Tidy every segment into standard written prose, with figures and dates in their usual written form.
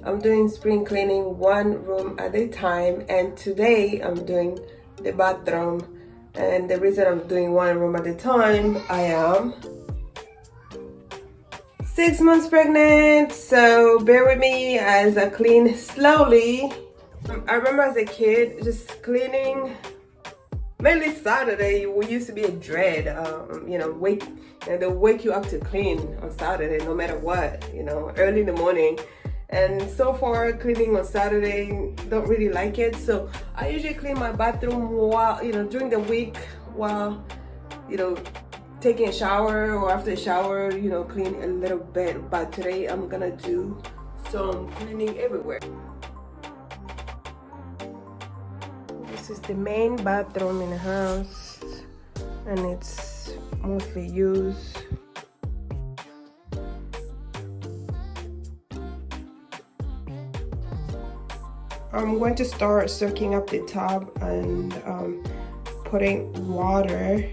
I'm doing spring cleaning one room at a time, and today I'm doing the bathroom. And the reason I'm doing one room at a time, I am 6 months pregnant, so bear with me as I clean slowly. I remember as a kid just cleaning mainly Saturday. We used to be a dread, they wake you up to clean on Saturday no matter what, early in the morning. And so far, cleaning on Saturday, don't really like it. So I usually clean my bathroom while, during the week while, taking a shower, or after a shower, clean a little bit. But today I'm gonna do some cleaning everywhere. This is the main bathroom in the house, and it's mostly used. I'm going to start soaking up the tub and putting water.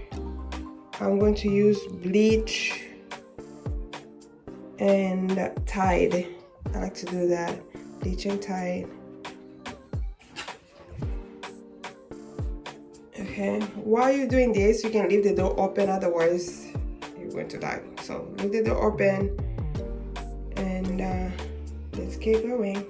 I'm going to use bleach and Tide. I like to do that, bleach and Tide. Okay, while you're doing this, you can leave the door open, otherwise you're going to die. So leave the door open and let's keep going.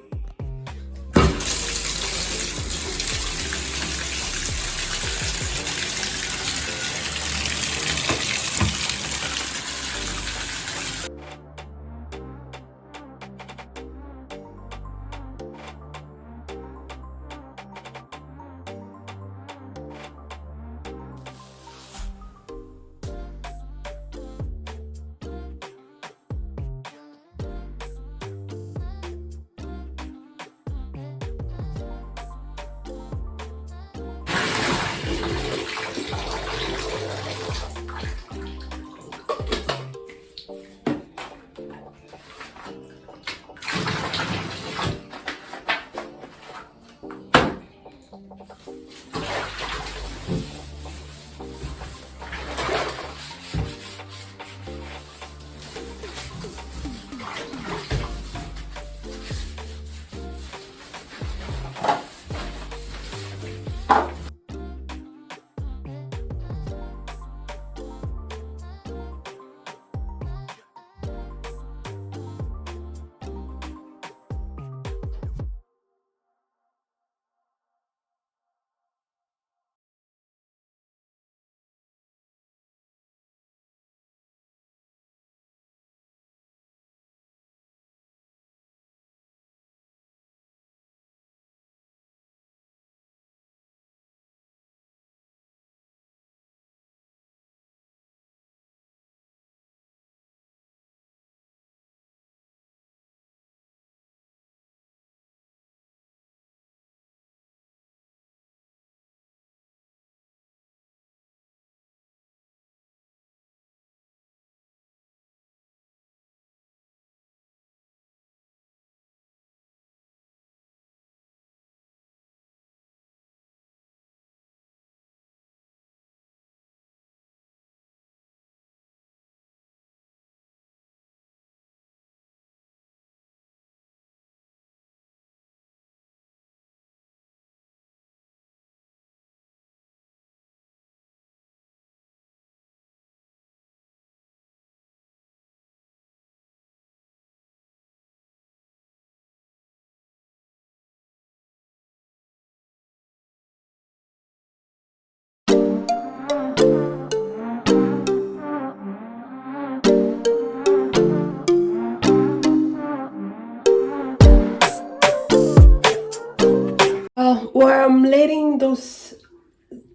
While I'm letting those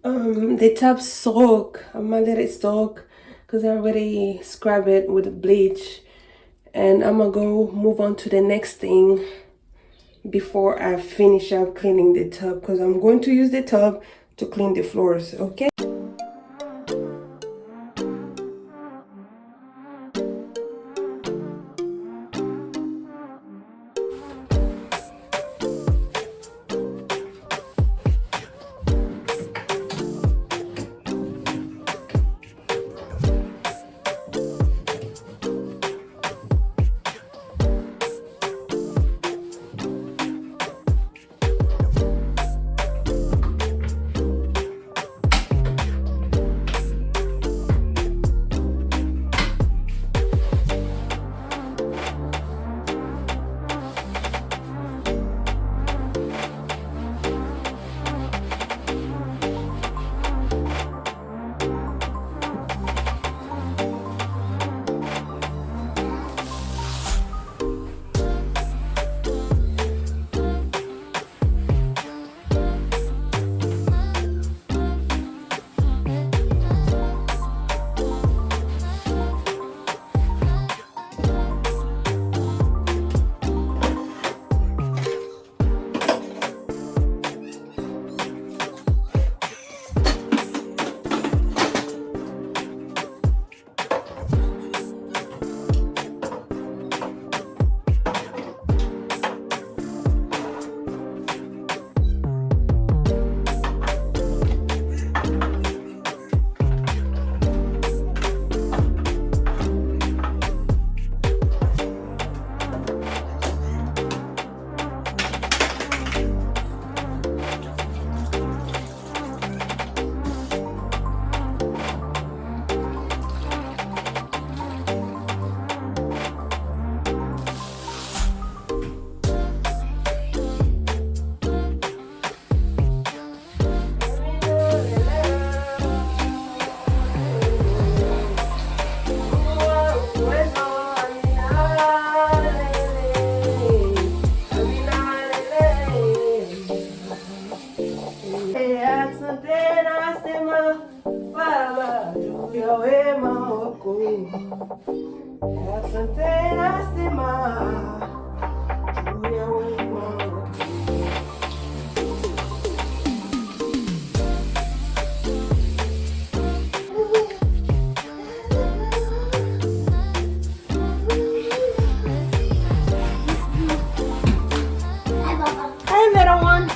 the tub soak, I'm gonna let it soak because I already scrub it with the bleach, and I'm gonna go move on to the next thing before I finish up cleaning the tub, because I'm going to use the tub to clean the floors. Okay. Asante nasema juu ya wema wako. Hi, little one.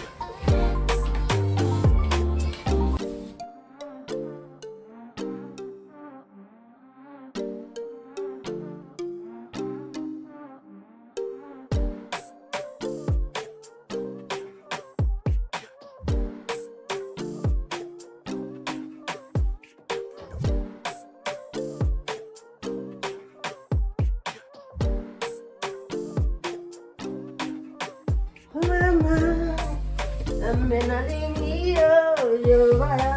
Mama, amenalingia yobara.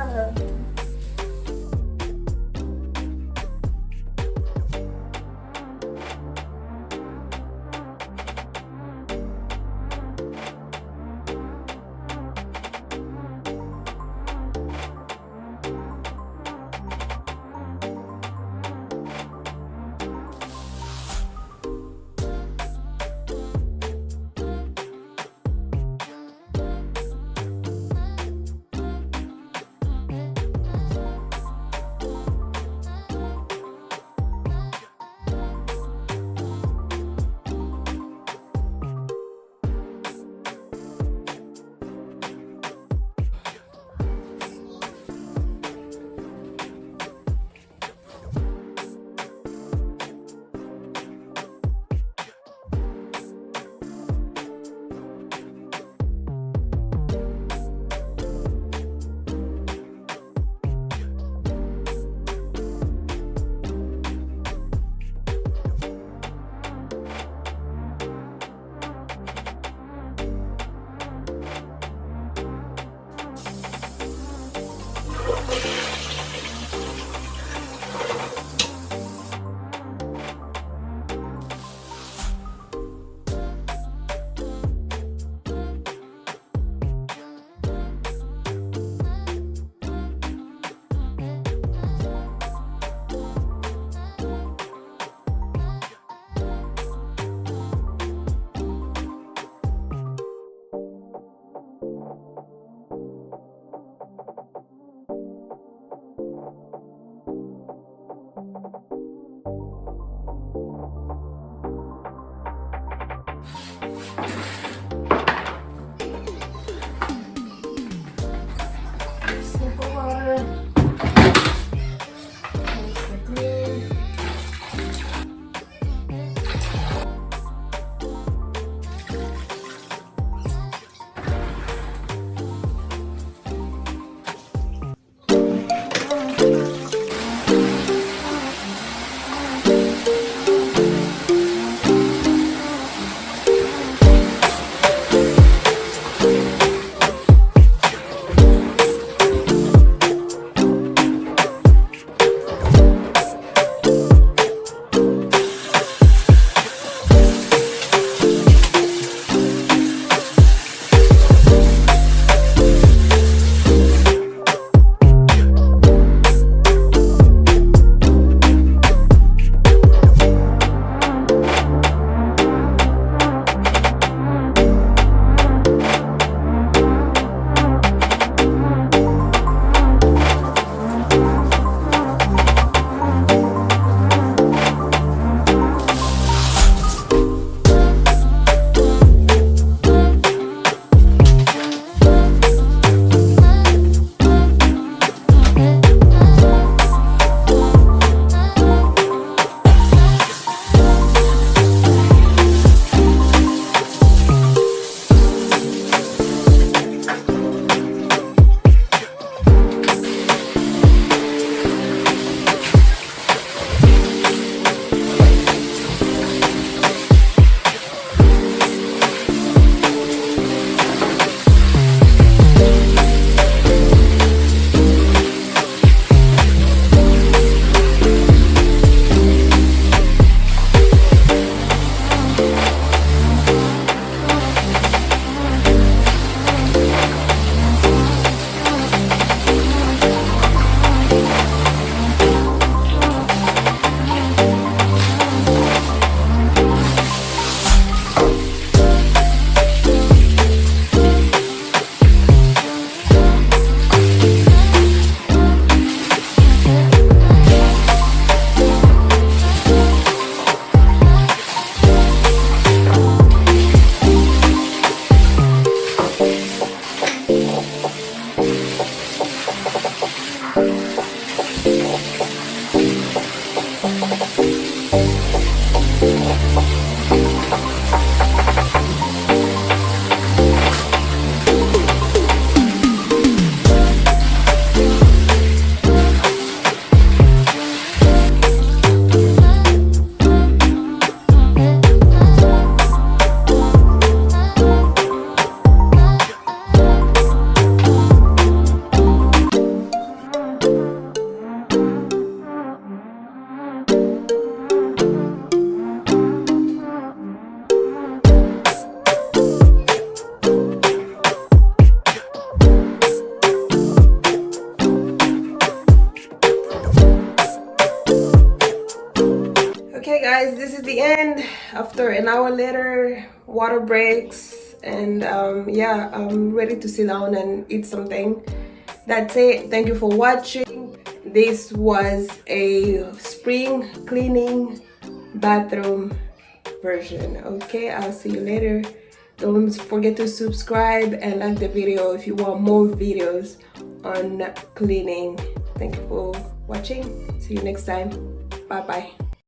Okay guys, this is the end after an hour later, water breaks, and yeah, I'm ready to sit down and eat something. That's it. Thank you for watching. This was a spring cleaning bathroom version. Okay, I'll see you later. Don't forget to subscribe and like the video if you want more videos on cleaning. Thank you for watching. See you next time. Bye bye.